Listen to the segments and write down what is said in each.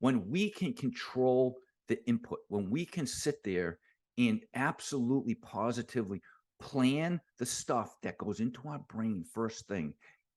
when we can control the input, when we can sit there and absolutely positively plan the stuff that goes into our brain first thing,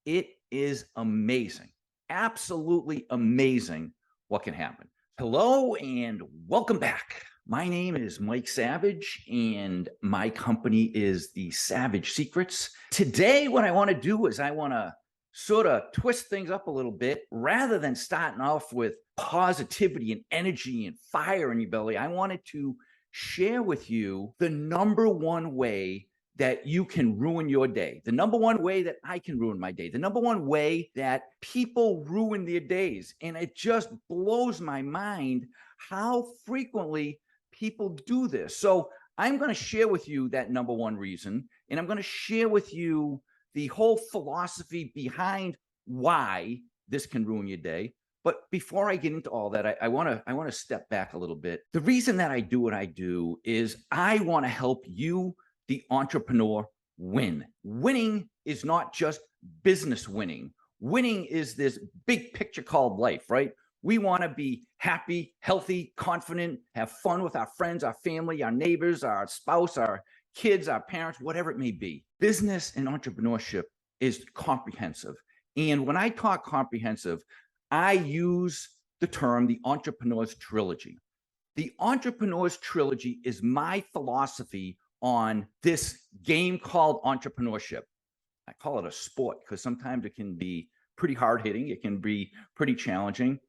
it is amazing, absolutely amazing what can happen. Hello and welcome back. My name is Mike Savage and my company is the Savage Secrets. Today, what I want to do is I want to sort of twist things up a little bit. Rather than starting off with positivity and energy and fire in your belly, I wanted to share with you the number one way that you can ruin your day, the number one way that I can ruin my day, the number one way that people ruin their days. And it just blows my mind how frequently people do this. So I'm going to share with you that number one reason, and I'm going to share with you the whole philosophy behind why this can ruin your day. But before I get into all that, I want to step back a little bit. The reason that I do what I do is I want to help you, the entrepreneur, win. Winning is not just business winning. Winning is this big picture called life, right? We want to be happy, healthy, confident, have fun with our friends, our family, our neighbors, our spouse, our kids, our parents, whatever it may be. Business and entrepreneurship is comprehensive. And when I talk comprehensive, I use the term the entrepreneur's trilogy. The entrepreneur's trilogy is my philosophy on this game called entrepreneurship. I call it a sport because sometimes it can be pretty hard hitting. It can be pretty challenging.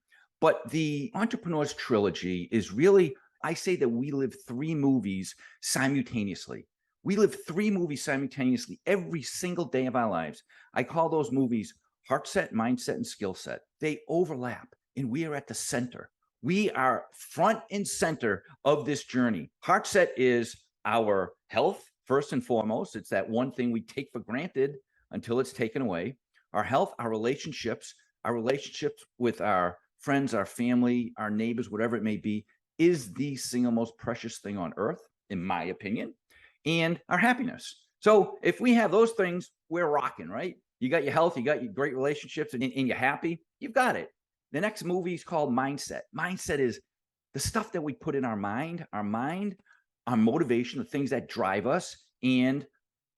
But the entrepreneur's trilogy is really, I say that we live three movies simultaneously. We live three movies simultaneously every single day of our lives. I call those movies heart set, mindset, and skill set. They overlap, and we are at the center. We are front and center of this journey. Heart set is our health, first and foremost. It's that one thing we take for granted until it's taken away. Our health, our relationships with our friends, our family, our neighbors, whatever it may be, is the single most precious thing on earth, in my opinion. And our happiness. So if we have those things, we're rocking, right? You got your health, you got your great relationships, and you're happy, you've got it. The next movie is called mindset. Mindset is the stuff that we put in our mind, our motivation, the things that drive us, and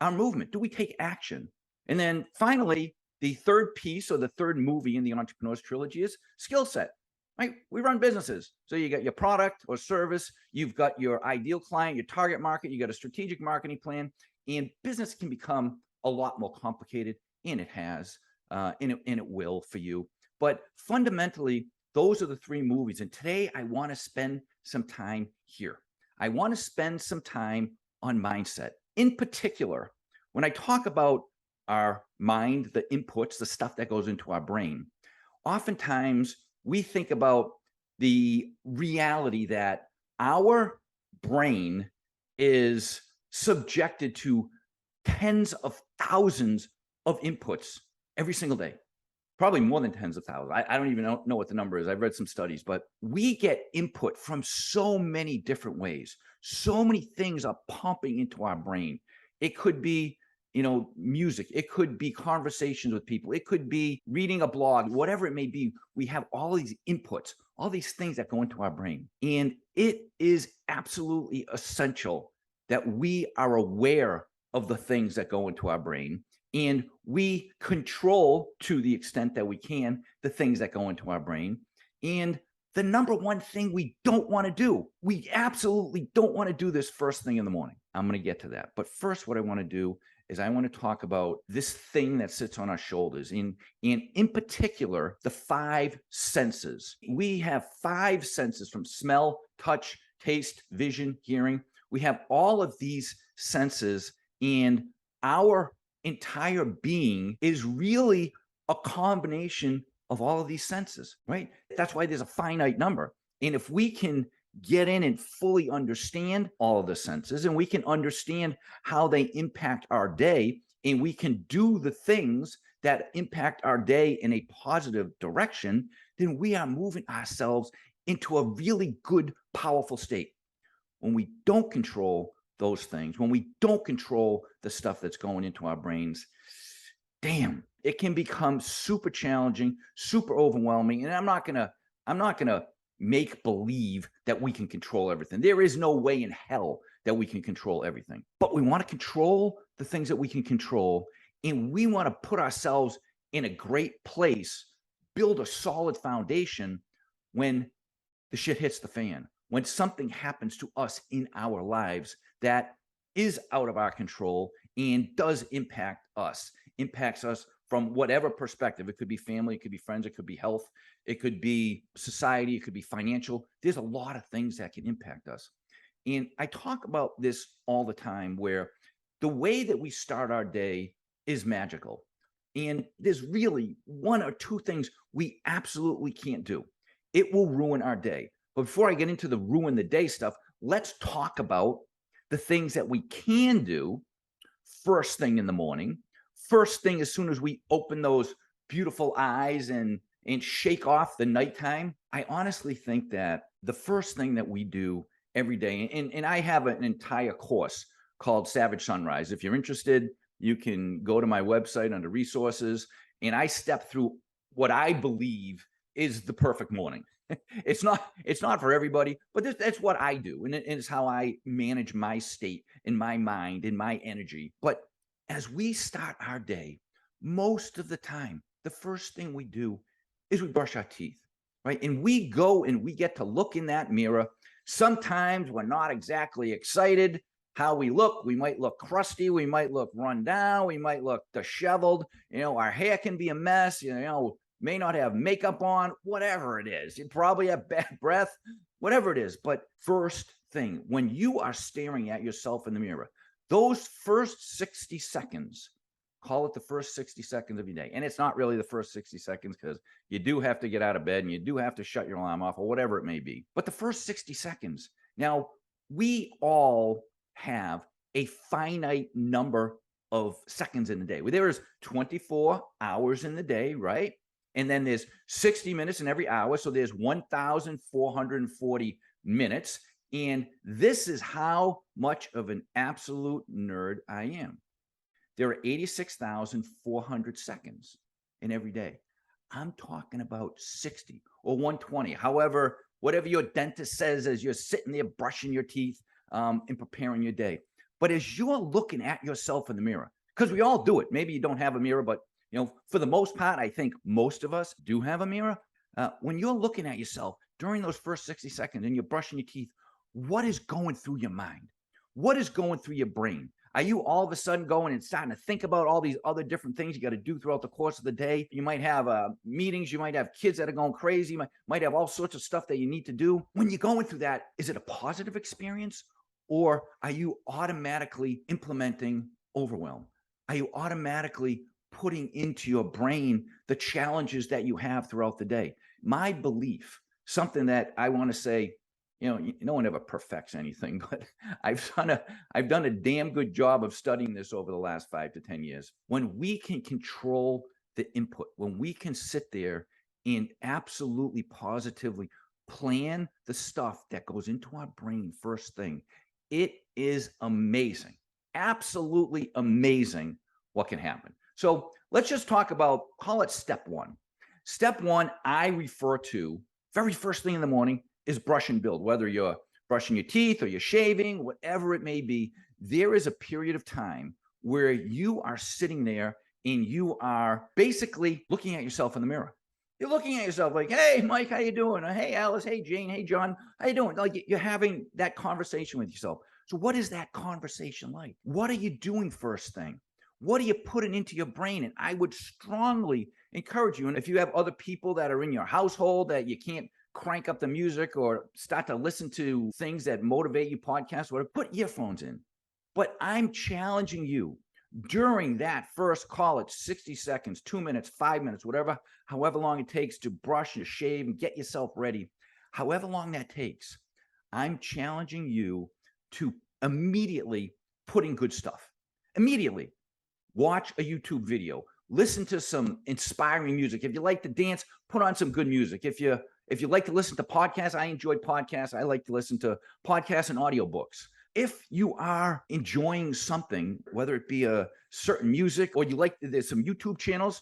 our movement. Do we take action? And then finally, the third piece or the third movie in the entrepreneur's trilogy is skill set. Right? We run businesses. So you got your product or service, you've got your ideal client, your target market, you got a strategic marketing plan, and business can become a lot more complicated, and it has, and it will for you. But fundamentally, those are the three movies. And today I want to spend some time here. I want to spend some time on mindset. In particular, when I talk about our mind, the inputs, the stuff that goes into our brain, oftentimes we think about the reality that our brain is subjected to tens of thousands of inputs every single day, probably more than tens of thousands. I don't even know what the number is. I've read some studies, but we get input from so many different ways. So many things are pumping into our brain. It could be music. It could be conversations with people. It could be reading a blog, whatever it may be. We have all these inputs, all these things that go into our brain. And it is absolutely essential that we are aware of the things that go into our brain. And we control, to the extent that we can, the things that go into our brain. And the number one thing we don't want to do, we absolutely don't want to do this first thing in the morning. I'm going to get to that. But first, what I want to do is I want to talk about this thing that sits on our shoulders, and in particular, the five senses. We have five senses from smell, touch, taste, vision, hearing. We have all of these senses, and our entire being is really a combination of all of these senses, right? That's why there's a finite number. And if we can get in and fully understand all of the senses, and we can understand how they impact our day, and we can do the things that impact our day in a positive direction, then we are moving ourselves into a really good, powerful state. When we don't control those things, when we don't control the stuff that's going into our brains, damn, it can become super challenging, super overwhelming. And I'm not gonna make believe that we can control everything. There is no way in hell that we can control everything. But we want to control the things that we can control, and we want to put ourselves in a great place, build a solid foundation when the shit hits the fan, when something happens to us in our lives that is out of our control and does impacts us from whatever perspective. It could be family, it could be friends, it could be health, it could be society, it could be financial. There's a lot of things that can impact us. And I talk about this all the time, where the way that we start our day is magical. And there's really one or two things we absolutely can't do. It will ruin our day. But before I get into the ruin the day stuff, let's talk about the things that we can do first thing in the morning, first thing as soon as we open those beautiful eyes and shake off the nighttime. I honestly think that the first thing that we do every day, and I have an entire course called Savage Sunrise. If you're interested, you can go to my website under resources, and I step through what I believe is the perfect morning. It's not for everybody, but that's what I do. And it's how I manage my state in my mind, in my energy. But as we start our day, most of the time, the first thing we do is we brush our teeth, right? And we go and we get to look in that mirror. Sometimes we're not exactly excited how we look. We might look crusty. We might look run down. We might look disheveled. Our hair can be a mess, may not have makeup on, whatever it is. You probably have bad breath, whatever it is. But first thing, when you are staring at yourself in the mirror, those first 60 seconds, call it the first 60 seconds of your day. And it's not really the first 60 seconds, because you do have to get out of bed and you do have to shut your alarm off or whatever it may be. But the first 60 seconds. Now, we all have a finite number of seconds in the day. There is 24 hours in the day, right? And then there's 60 minutes in every hour. So there's 1,440 minutes. And this is how much of an absolute nerd I am. There are 86,400 seconds in every day. I'm talking about 60 or 120, however, whatever your dentist says as you're sitting there brushing your teeth and preparing your day. But as you're looking at yourself in the mirror, because we all do it. Maybe you don't have a mirror, but for the most part, I think most of us do have a mirror. When you're looking at yourself during those first 60 seconds and you're brushing your teeth, what is going through your mind? What is going through your brain? Are you all of a sudden going and starting to think about all these other different things you got to do throughout the course of the day? You might have meetings. You might have kids that are going crazy. You might have all sorts of stuff that you need to do. When you're going through that, is it a positive experience, or are you automatically implementing overwhelm? Are you automatically putting into your brain the challenges that you have throughout the day? My belief, something that I want to say, no one ever perfects anything, but I've done a damn good job of studying this over the last 5 to 10 years. When we can control the input, when we can sit there and absolutely positively plan the stuff that goes into our brain first thing, it is amazing, absolutely amazing what can happen. So let's just talk about, call it step one. Step one, I refer to very first thing in the morning is brush and build. Whether you're brushing your teeth or you're shaving, whatever it may be, there is a period of time where you are sitting there and you are basically looking at yourself in the mirror. You're looking at yourself like, hey, Mike, how you doing? Or, hey, Alice, hey, Jane, hey, John, how you doing? Like, you're having that conversation with yourself. So what is that conversation like? What are you doing first thing? What are you putting into your brain? And I would strongly encourage you, and if you have other people that are in your household that you can't crank up the music or start to listen to things that motivate you, podcasts, whatever, put earphones in. But I'm challenging you during that first, call it 60 seconds, 2 minutes, 5 minutes, whatever, however long it takes to brush and shave and get yourself ready, however long that takes, I'm challenging you to immediately put in good stuff. Immediately. Watch a YouTube video. Listen to some inspiring music. If you like to dance, put on some good music. If you like to listen to podcasts, I enjoy podcasts. I like to listen to podcasts and audiobooks. If you are enjoying something, whether it be a certain music or there's some YouTube channels,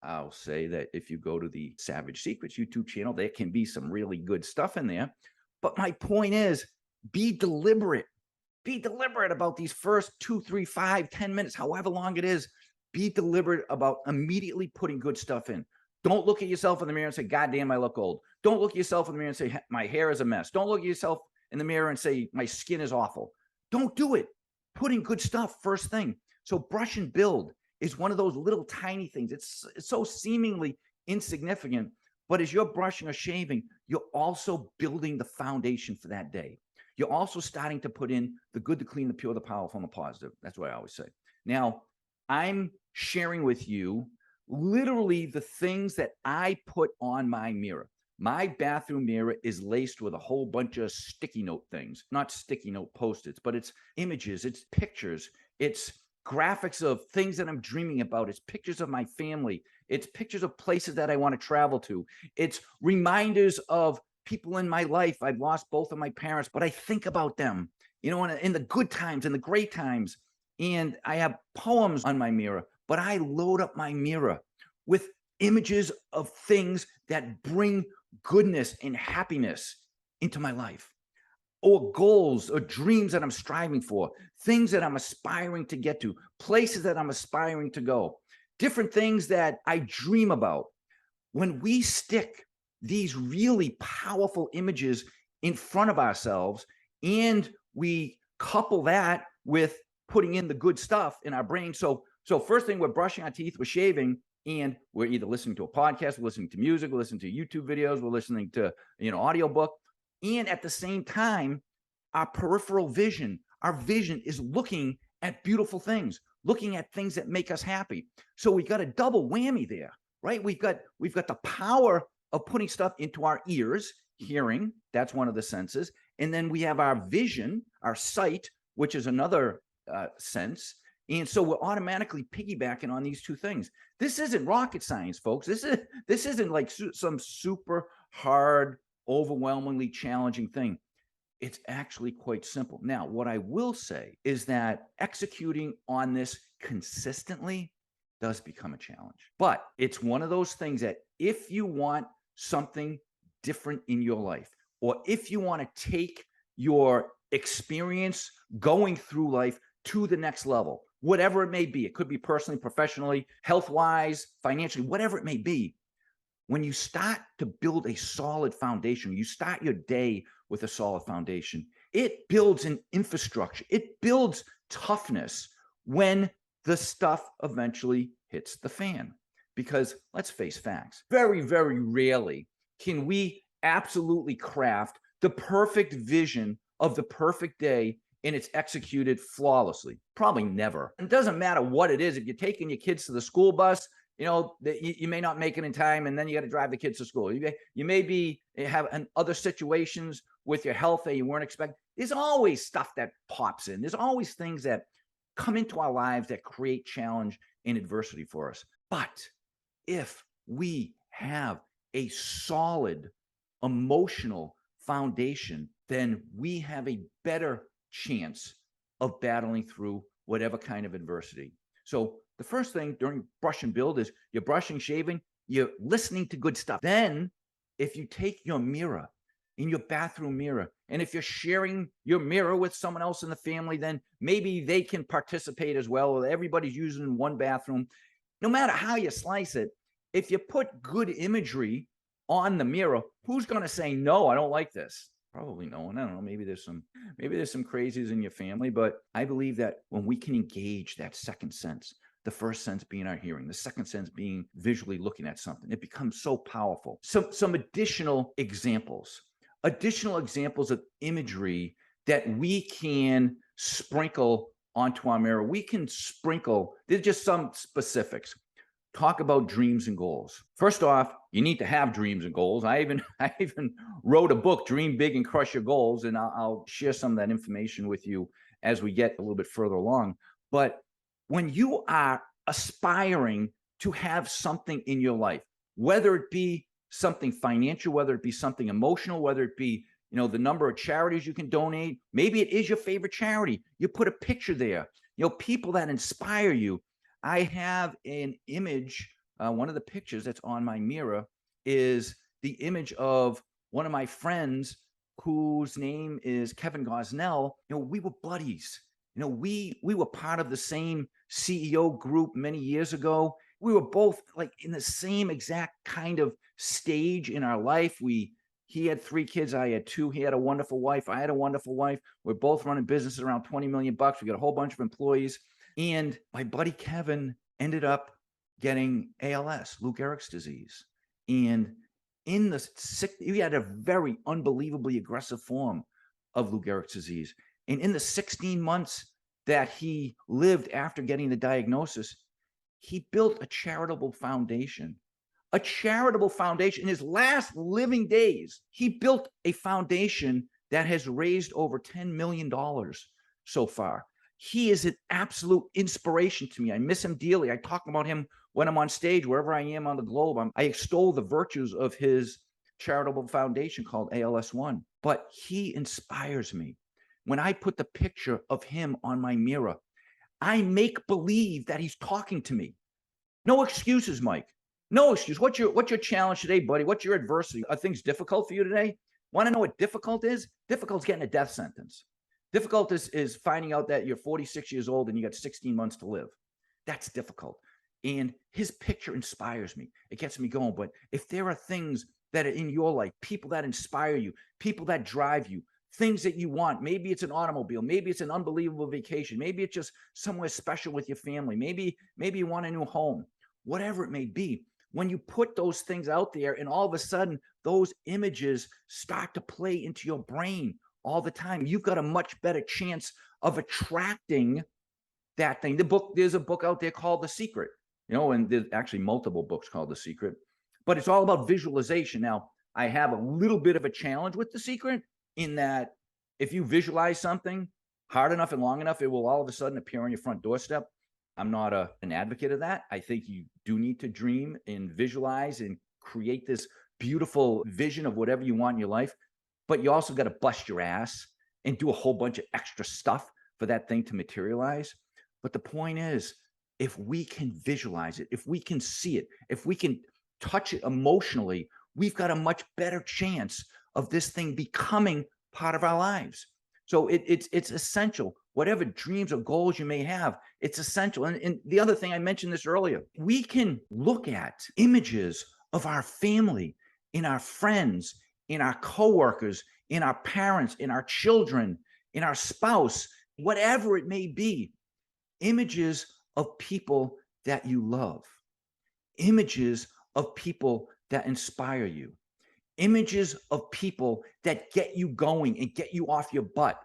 I'll say that if you go to the Savage Secrets YouTube channel, there can be some really good stuff in there. But my point is, be deliberate. Be deliberate about these first 2, 3, 5, 10 minutes, however long it is. Be deliberate about immediately putting good stuff in. Don't look at yourself in the mirror and say, God damn, I look old. Don't look at yourself in the mirror and say, my hair is a mess. Don't look at yourself in the mirror and say, my skin is awful. Don't do it. Put in good stuff first thing. So brush and build is one of those little tiny things. It's so seemingly insignificant, but as you're brushing or shaving, you're also building the foundation for that day. You're also starting to put in the good, the clean, the pure, the powerful, and the positive. That's what I always say. Now, I'm sharing with you literally the things that I put on my mirror. My bathroom mirror is laced with a whole bunch of sticky note things, not sticky note Post-its, but it's images, it's pictures, it's graphics of things that I'm dreaming about. It's pictures of my family. It's pictures of places that I want to travel to. It's reminders of people in my life. I've lost both of my parents, but I think about them, in the good times and the great times. And I have poems on my mirror, but I load up my mirror with images of things that bring goodness and happiness into my life, or goals or dreams that I'm striving for, things that I'm aspiring to get to, places that I'm aspiring to go, different things that I dream about. When we stick these really powerful images in front of ourselves and we couple that with putting in the good stuff in our brain. So first thing, we're brushing our teeth, we're shaving, and we're either listening to a podcast, we're listening to music, we're listening to YouTube videos, we're listening to, audiobook. And at the same time, our peripheral vision, our vision is looking at beautiful things, looking at things that make us happy. So we got a double whammy there, right? We've got the power of putting stuff into our ears, hearing, that's one of the senses. And then we have our vision, our sight, which is another sense. And so we're automatically piggybacking on these two things. This isn't rocket science, folks. This isn't like some super hard, overwhelmingly challenging thing. It's actually quite simple. Now, what I will say is that executing on this consistently does become a challenge. But it's one of those things that if you want something different in your life, or if you want to take your experience going through life to the next level, whatever it may be, it could be personally, professionally, health-wise, financially, whatever it may be, when you start to build a solid foundation, you start your day with a solid foundation, it builds an infrastructure. It builds toughness when the stuff eventually hits the fan. Because let's face facts, very, very rarely can we absolutely craft the perfect vision of the perfect day and it's executed flawlessly. Probably never. It doesn't matter what it is. If you're taking your kids to the school bus, you may not make it in time, and then you got to drive the kids to school. You may be have other situations with your health that you weren't expecting. There's always stuff that pops in. There's always things that come into our lives that create challenge and adversity for us. But if we have a solid emotional foundation, then we have a better chance of battling through whatever kind of adversity. So the first thing during brush and build is you're brushing, shaving, you're listening to good stuff. Then if you take your mirror, in your bathroom mirror, and if you're sharing your mirror with someone else in the family, then maybe they can participate as well. Everybody's using one bathroom. No matter how you slice it, if you put good imagery on the mirror, who's going to say, no, I don't like this? Probably no one. I don't know. Maybe there's some crazies in your family, but I believe that when we can engage that second sense, the first sense being our hearing, the second sense being visually looking at something, it becomes so powerful. Some additional examples of imagery that we can sprinkle onto our mirror. We can sprinkle, there's just some specifics. Talk about dreams and goals. First off, you need to have dreams and goals. I even wrote a book, Dream Big and Crush Your Goals, and I'll share some of that information with you as we get a little bit further along. But when you are aspiring to have something in your life, whether it be something financial, whether it be something emotional, whether it be the number of charities you can donate, maybe it is your favorite charity. You put a picture there. People that inspire you. I have an image one of the pictures that's on my mirror is the image of one of my friends whose name is Kevin Gosnell. We were buddies. We were part of the same CEO group many years ago. We were both like in the same exact kind of stage in our life. He had 3 kids, I had 2. He had a wonderful wife, I had a wonderful wife. We're both running businesses around 20 million bucks. We got a whole bunch of employees. And my buddy Kevin ended up getting ALS, Lou Gehrig's disease. And he had a very unbelievably aggressive form of Lou Gehrig's disease. And in the 16 months that he lived after getting the diagnosis, he built a charitable foundation. A charitable foundation. In his last living days, he built a foundation that has raised over $10 million so far. He is an absolute inspiration to me. I miss him dearly. I talk about him when I'm on stage, wherever I am on the globe. I extol the virtues of his charitable foundation called ALS One. But he inspires me. When I put the picture of him on my mirror, I make believe that he's talking to me. No excuses, Mike. No excuse. What's your challenge today, buddy? What's your adversity? Are things difficult for you today? Want to know what difficult is? Difficult is getting a death sentence. Difficult is finding out that you're 46 years old and you got 16 months to live. That's difficult. And his picture inspires me. It gets me going. But if there are things that are in your life, people that inspire you, people that drive you, things that you want, maybe it's an automobile, maybe it's an unbelievable vacation, maybe it's just somewhere special with your family, maybe you want a new home, whatever it may be. When you put those things out there and all of a sudden those images start to play into your brain all the time, you've got a much better chance of attracting that thing. There's a book out there called The Secret, and there's actually multiple books called The Secret, but it's all about visualization. Now, I have a little bit of a challenge with The Secret in that if you visualize something hard enough and long enough, it will all of a sudden appear on your front doorstep. I'm not an advocate of that. I think you do need to dream and visualize and create this beautiful vision of whatever you want in your life, but you also got to bust your ass and do a whole bunch of extra stuff for that thing to materialize. But the point is, if we can visualize it, if we can see it, if we can touch it emotionally, we've got a much better chance of this thing becoming part of our lives. So it's essential. Whatever dreams or goals you may have, it's essential. And the other thing, I mentioned this earlier, we can look at images of our family, in our friends, in our coworkers, in our parents, in our children, in our spouse, whatever it may be, images of people that you love, images of people that inspire you, images of people that get you going and get you off your butt,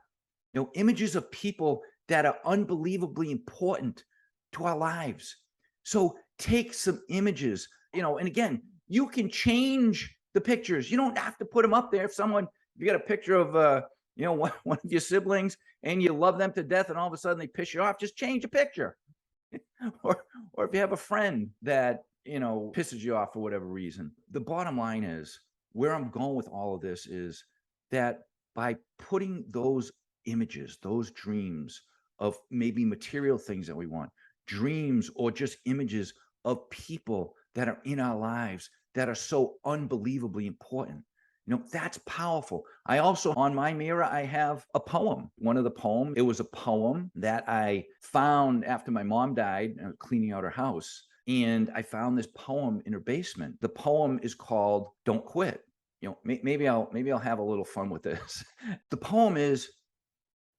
images of people that are unbelievably important to our lives. So take some images, and again, you can change the pictures. You don't have to put them up there. If you got a picture of, one of your siblings and you love them to death and all of a sudden they piss you off, just change the picture. or if you have a friend that, pisses you off for whatever reason. The bottom line is, where I'm going with all of this is that by putting those images, those dreams of maybe material things that we want, dreams or just images of people that are in our lives that are so unbelievably important, that's powerful. I also, on my mirror, I have a poem. One of the poems, it was a poem that I found after my mom died, cleaning out her house. And I found this poem in her basement. The poem is called Don't Quit. Maybe I'll have a little fun with this. The poem is,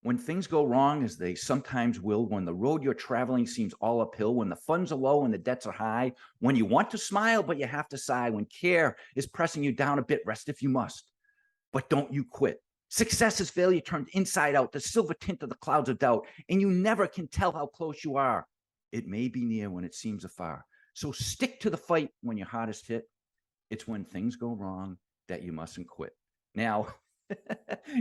when things go wrong, as they sometimes will, when the road you're traveling seems all uphill, when the funds are low and the debts are high, when you want to smile, but you have to sigh, when care is pressing you down a bit, rest if you must, but don't you quit. Success is failure turned inside out, the silver tint of the clouds of doubt, and you never can tell how close you are. It may be near when it seems afar. So stick to the fight when your hardest hit. It's when things go wrong that you mustn't quit. Now,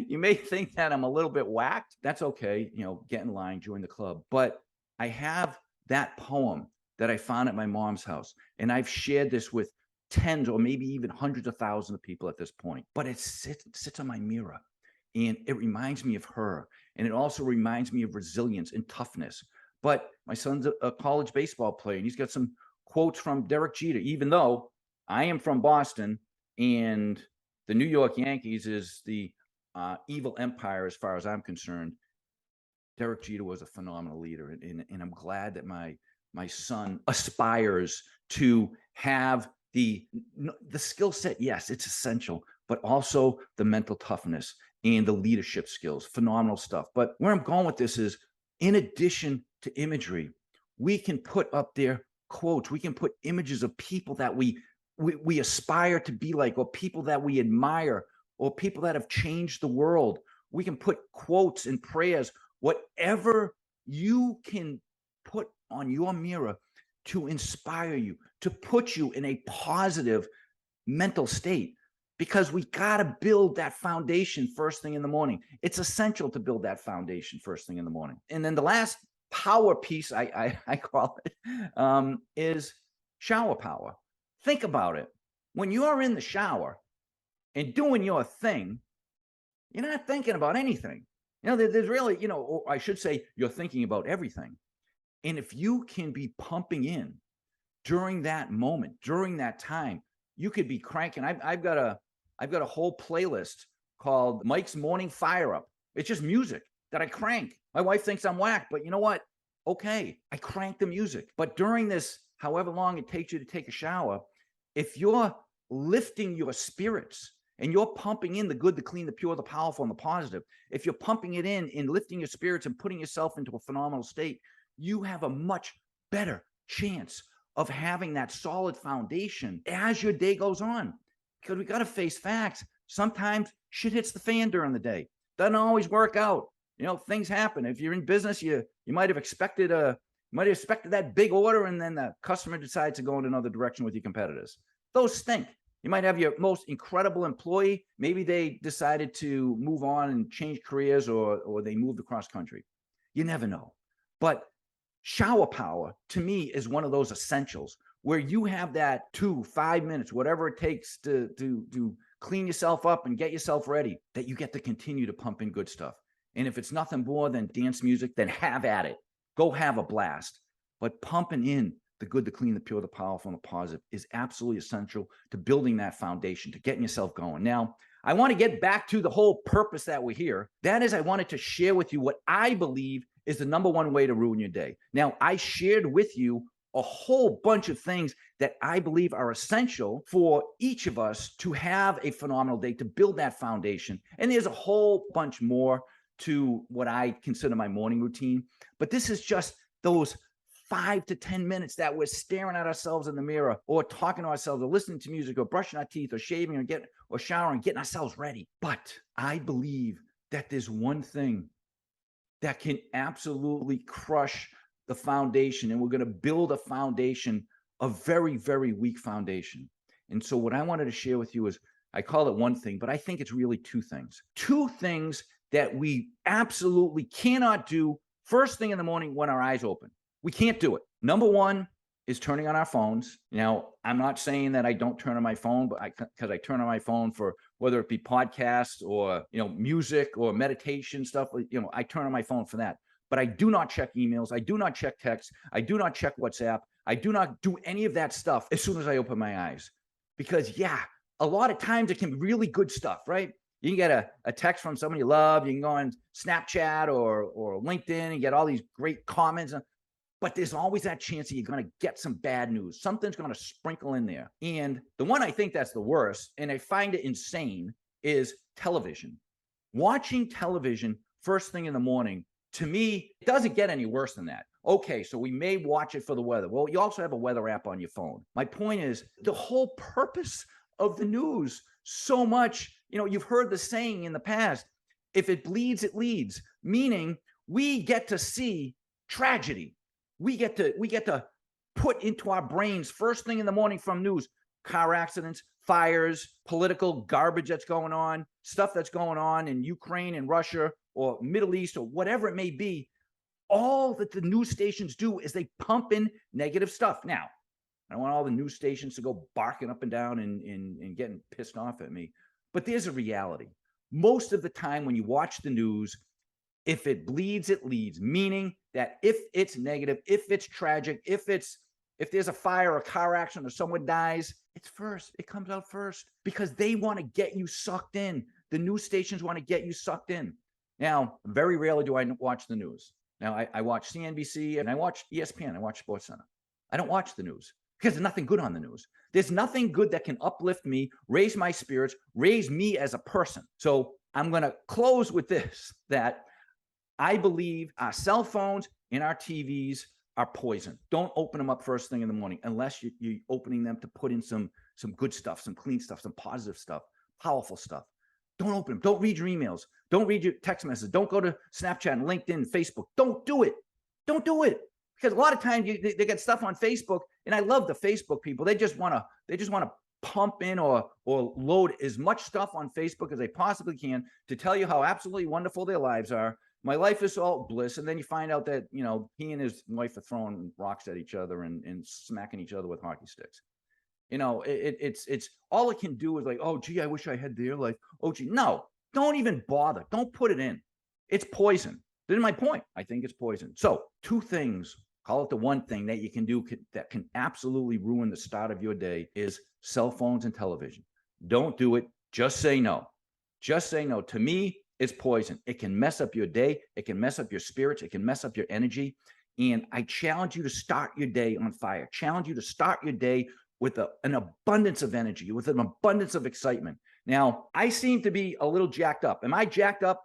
you may think that I'm a little bit whacked. That's okay. Get in line, join the club. But I have that poem that I found at my mom's house, and I've shared this with tens or maybe even hundreds of thousands of people at this point. But it sits on my mirror, and it reminds me of her. And it also reminds me of resilience and toughness. But my son's a college baseball player, and he's got some quotes from Derek Jeter, even though I am from Boston and the New York Yankees is the evil empire as far as I'm concerned. Derek Jeter was a phenomenal leader, and I'm glad that my son aspires to have the skill set. Yes, it's essential, but also the mental toughness and the leadership skills. Phenomenal stuff. But where I'm going with this is, in addition to imagery, we can put up there quotes. We can put images of people that we aspire to be like, or people that we admire, or people that have changed the world. We can put quotes and prayers, whatever you can put on your mirror to inspire you, to put you in a positive mental state, because we got to build that foundation first thing in the morning. It's essential to build that foundation first thing in the morning. And then the last power piece, I call it, is shower power. Think about it. When you're in the shower and doing your thing, you're not thinking about anything. There's really, or I should say, you're thinking about everything. And if you can be pumping in during that moment, during that time, you could be cranking. I've got a whole playlist called Mike's Morning Fire Up. It's just music that I crank. My wife thinks I'm whack, but you know what? Okay, I crank the music. But during this, however long it takes you to take a shower, if you're lifting your spirits and you're pumping in the good, the clean, the pure, the powerful, and the positive, if you're pumping it in and lifting your spirits and putting yourself into a phenomenal state, you have a much better chance of having that solid foundation as your day goes on. Because we got to face facts. Sometimes shit hits the fan during the day. Doesn't always work out. Things happen. If you're in business, you might have expected that big order, and then the customer decides to go in another direction with your competitors. Those stink. You might have your most incredible employee. Maybe they decided to move on and change careers, or they moved across country. You never know. But shower power, to me, is one of those essentials where you have that 2-5 minutes, whatever it takes to clean yourself up and get yourself ready, that you get to continue to pump in good stuff. And if it's nothing more than dance music, then have at it. Go have a blast. But pumping in the good, the clean, the pure, the powerful, and the positive is absolutely essential to building that foundation, to getting yourself going. Now, I want to get back to the whole purpose that we're here. That is, I wanted to share with you what I believe is the number one way to ruin your day. Now, I shared with you a whole bunch of things that I believe are essential for each of us to have a phenomenal day, to build that foundation. And there's a whole bunch more to what I consider my morning routine. But this is just those 5 to 10 minutes that we're staring at ourselves in the mirror, or talking to ourselves, or listening to music, or brushing our teeth, or shaving, or showering, getting ourselves ready. But I believe that there's one thing that can absolutely crush the foundation, and we're going to build a foundation, a very, very weak foundation. And so what I wanted to share with you is, I call it one thing, but I think it's really two things. Two things that we absolutely cannot do first thing in the morning when our eyes open. We can't do it. Number one is turning on our phones. Now, I'm not saying that I don't turn on my phone, but because I turn on my phone for whether it be podcasts or, music or meditation stuff, I turn on my phone for that. But I do not check emails. I do not check texts. I do not check WhatsApp. I do not do any of that stuff as soon as I open my eyes. Because a lot of times it can be really good stuff, right? You can get a text from someone you love. You can go on Snapchat or LinkedIn and get all these great comments. But there's always that chance that you're going to get some bad news. Something's going to sprinkle in there. And the one I think that's the worst, and I find it insane, is television. Watching television first thing in the morning, to me, it doesn't get any worse than that. Okay, so we may watch it for the weather. Well, you also have a weather app on your phone. My point is, the whole purpose of the news so much, you've heard the saying in the past, if it bleeds, it leads, meaning we get to see tragedy. We get to put into our brains first thing in the morning from news, car accidents, fires, political garbage that's going on, stuff that's going on in Ukraine and Russia or Middle East or whatever it may be. All that the news stations do is they pump in negative stuff. Now, I don't want all the news stations to go barking up and down and getting pissed off at me, but there's a reality. Most of the time when you watch the news, if it bleeds, it leads, meaning that if it's negative, if it's tragic, if it's If there's a fire or a car accident or someone dies, it's first. It comes out first because they want to get you sucked in. The news stations want to get you sucked in. Now, very rarely do I watch the news. Now, I watch CNBC and I watch ESPN. I watch SportsCenter. I don't watch the news because there's nothing good on the news. There's nothing good that can uplift me, raise my spirits, raise me as a person. So I'm going to close with this, that I believe our cell phones and our TVs are poison. Don't open them up first thing in the morning unless you're opening them to put in some good stuff, some clean stuff, some positive stuff, powerful stuff. Don't open them. Don't read your emails. Don't read your text messages. Don't go to Snapchat and LinkedIn and Facebook. Don't do it. Don't do it. Because a lot of times they get stuff on Facebook, and I love the Facebook people. They just want to pump in or load as much stuff on Facebook as they possibly can to tell you how absolutely wonderful their lives are. My life is all bliss. And then you find out that, he and his wife are throwing rocks at each other and smacking each other with hockey sticks. It's all it can do is like, oh, gee, I wish I had their life. Oh, gee, no, don't even bother. Don't put it in. It's poison. This is my point. I think it's poison. So 2 things, call it the one thing that you can do that can absolutely ruin the start of your day is cell phones and television. Don't do it. Just say no. Just say no. To me, it's poison. It can mess up your day. It can mess up your spirits. It can mess up your energy. And I challenge you to start your day on fire. Challenge you to start your day with an abundance of energy, with an abundance of excitement. Now, I seem to be a little jacked up. Am I jacked up,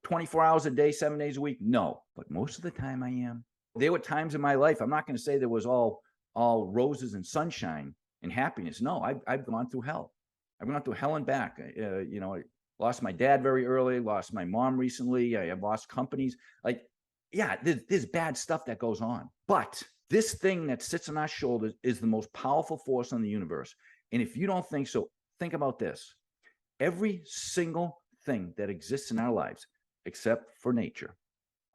24 hours a day, 7 days a week? No, but most of the time I am. There were times in my life, I'm not going to say there was all roses and sunshine and happiness. No, I've gone through hell. I've gone through hell and back. I lost my dad very early, lost my mom recently. I have lost companies. There's bad stuff that goes on. But this thing that sits on our shoulders is the most powerful force on the universe. And if you don't think so, think about this. Every single thing that exists in our lives, except for nature,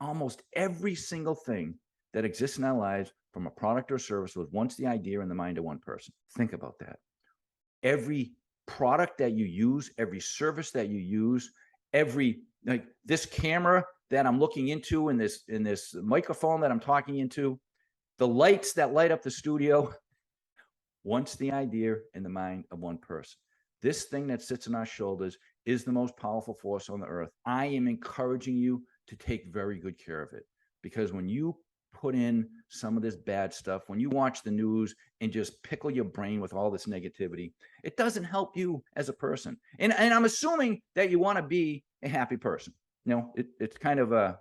almost every single thing that exists in our lives from a product or service was once the idea in the mind of one person. Think about that. Every product that you use, every service that you use, this camera that I'm looking into in this microphone that I'm talking into, the lights that light up the studio, once the idea in the mind of one person. This thing that sits on our shoulders is the most powerful force on the earth. I am encouraging you to take very good care of it, because when you put in some of this bad stuff, when you watch the news and just pickle your brain with all this negativity, it doesn't help you as a person. And I'm assuming that you want to be a happy person. It's kind of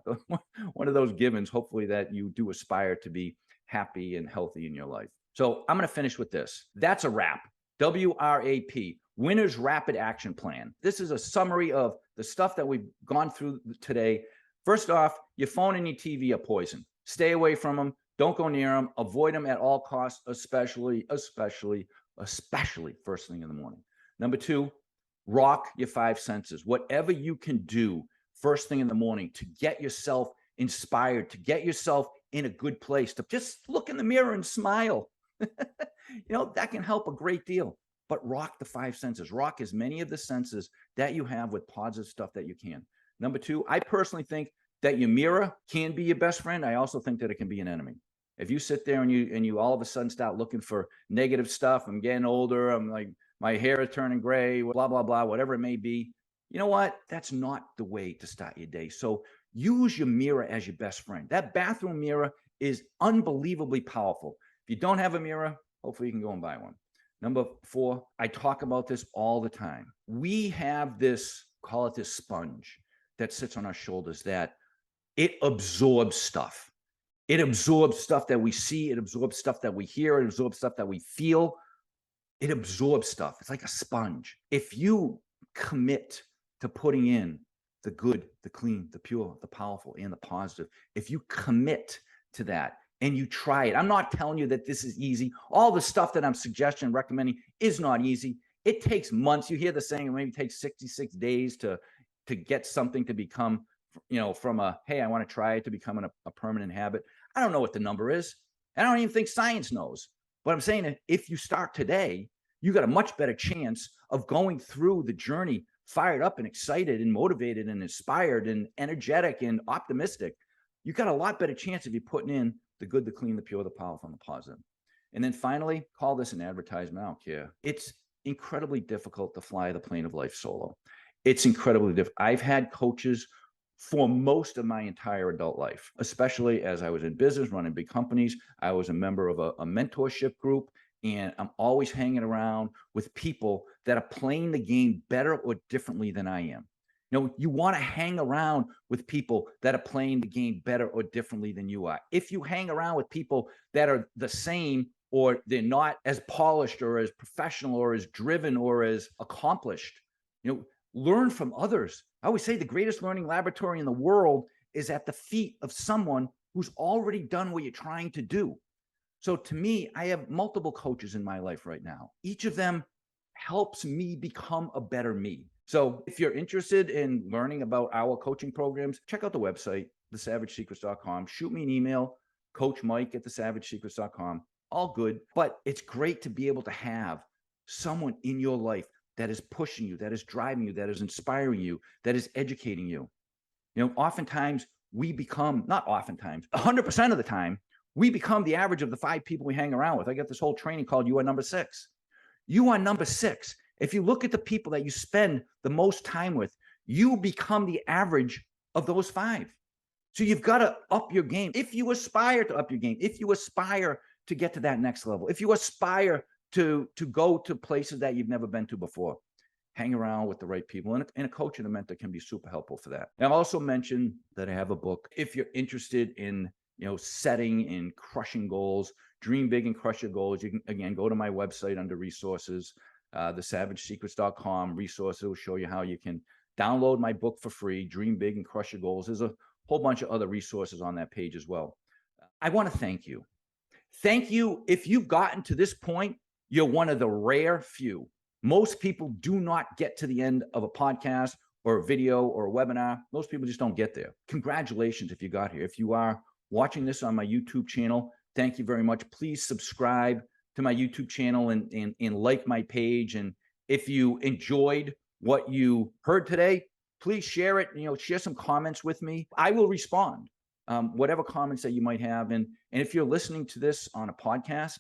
one of those givens, hopefully, that you do aspire to be happy and healthy in your life. So I'm going to finish with this. That's a wrap. WRAP, Winner's Rapid Action Plan. This is a summary of the stuff that we've gone through today. First off, your phone and your TV are poison. Stay away from them. Don't go near them. Avoid them at all costs, especially first thing in the morning. Number 2, rock your 5 senses. Whatever you can do first thing in the morning to get yourself inspired, to get yourself in a good place, to just look in the mirror and smile. That can help a great deal. But rock the 5 senses. Rock as many of the senses that you have with positive stuff that you can. Number 2, I personally think that your mirror can be your best friend. I also think that it can be an enemy. If you sit there and you all of a sudden start looking for negative stuff, I'm getting older, I'm like, my hair is turning gray, blah, blah, blah, whatever it may be, you know what? That's not the way to start your day. So use your mirror as your best friend. That bathroom mirror is unbelievably powerful. If you don't have a mirror, hopefully you can go and buy one. Number 4, I talk about this all the time. We have this, call it this sponge that sits on our shoulders, that it absorbs stuff. It absorbs stuff that we see. It absorbs stuff that we hear. It absorbs stuff that we feel. It absorbs stuff. It's like a sponge. If you commit to putting in the good, the clean, the pure, the powerful, and the positive, if you commit to that and you try it, I'm not telling you that this is easy. All the stuff that I'm suggesting and recommending is not easy. It takes months. You hear the saying, it maybe takes 66 days to get something to become, from a, hey, I want to try it, to becoming a permanent habit. I don't know what the number is. I don't even think science knows. But I'm saying that if you start today, you got a much better chance of going through the journey fired up and excited and motivated and inspired and energetic and optimistic. You got a lot better chance if you're putting in the good, the clean, the pure, the powerful, and the positive. And then finally, call this an advertisement. I don't care. It's incredibly difficult to fly the plane of life solo. It's incredibly difficult. I've had coaches for most of my entire adult life, especially as I was in business, running big companies. I was a member of a mentorship group, and I'm always hanging around with people that are playing the game better or differently than I am. You want to hang around with people that are playing the game better or differently than you are. If you hang around with people that are the same, or they're not as polished or as professional or as driven or as accomplished, learn from others. I always say the greatest learning laboratory in the world is at the feet of someone who's already done what you're trying to do. So to me, I have multiple coaches in my life right now. Each of them helps me become a better me. So if you're interested in learning about our coaching programs, check out the website, thesavagesecrets.com. Shoot me an email, coachmike@thesavagesecrets.com. All good. But it's great to be able to have someone in your life that is pushing you, that is driving you, that is inspiring you, that is educating you. Oftentimes we become, not oftentimes, 100% of the time, we become the average of the 5 people we hang around with. I got this whole training called You Are Number 6. You are number 6. If you look at the people that you spend the most time with, you become the average of those 5. So you've got to up your game. If you aspire to up your game, if you aspire to get to that next level, if you aspire to go to places that you've never been to before, hang around with the right people. And a coach and a mentor can be super helpful for that. And I'll also mention that I have a book. If you're interested in setting and crushing goals, dream big and crush your goals, you can, again, go to my website under resources, thesavagesecrets.com. Resources will show you how you can download my book for free, Dream Big and Crush Your Goals. There's a whole bunch of other resources on that page as well. I want to thank you. Thank you. If you've gotten to this point, you're one of the rare few. Most people do not get to the end of a podcast or a video or a webinar. Most people just don't get there. Congratulations if you got here. If you are watching this on my YouTube channel, thank you very much. Please subscribe to my YouTube channel and like my page. And if you enjoyed what you heard today, please share it. Share some comments with me. I will respond. Whatever comments that you might have. And if you're listening to this on a podcast,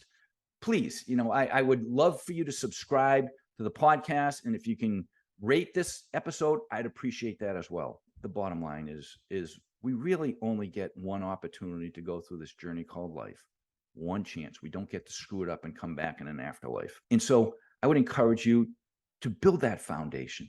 please, I would love for you to subscribe to the podcast. And if you can rate this episode, I'd appreciate that as well. The bottom line is we really only get one opportunity to go through this journey called life. One chance. We don't get to screw it up and come back in an afterlife. And so I would encourage you to build that foundation,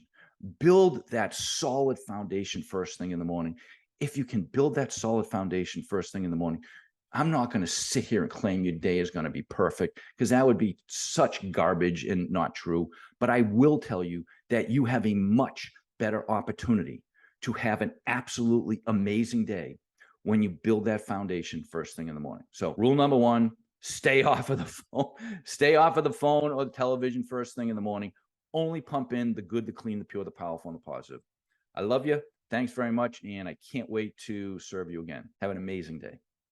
build that solid foundation first thing in the morning. If you can build that solid foundation first thing in the morning, I'm not going to sit here and claim your day is going to be perfect, because that would be such garbage and not true. But I will tell you that you have a much better opportunity to have an absolutely amazing day when you build that foundation first thing in the morning. So rule number 1, stay off of the phone, stay off of the phone or the television first thing in the morning. Only pump in the good, the clean, the pure, the powerful, and the positive. I love you. Thanks very much. And I can't wait to serve you again. Have an amazing day.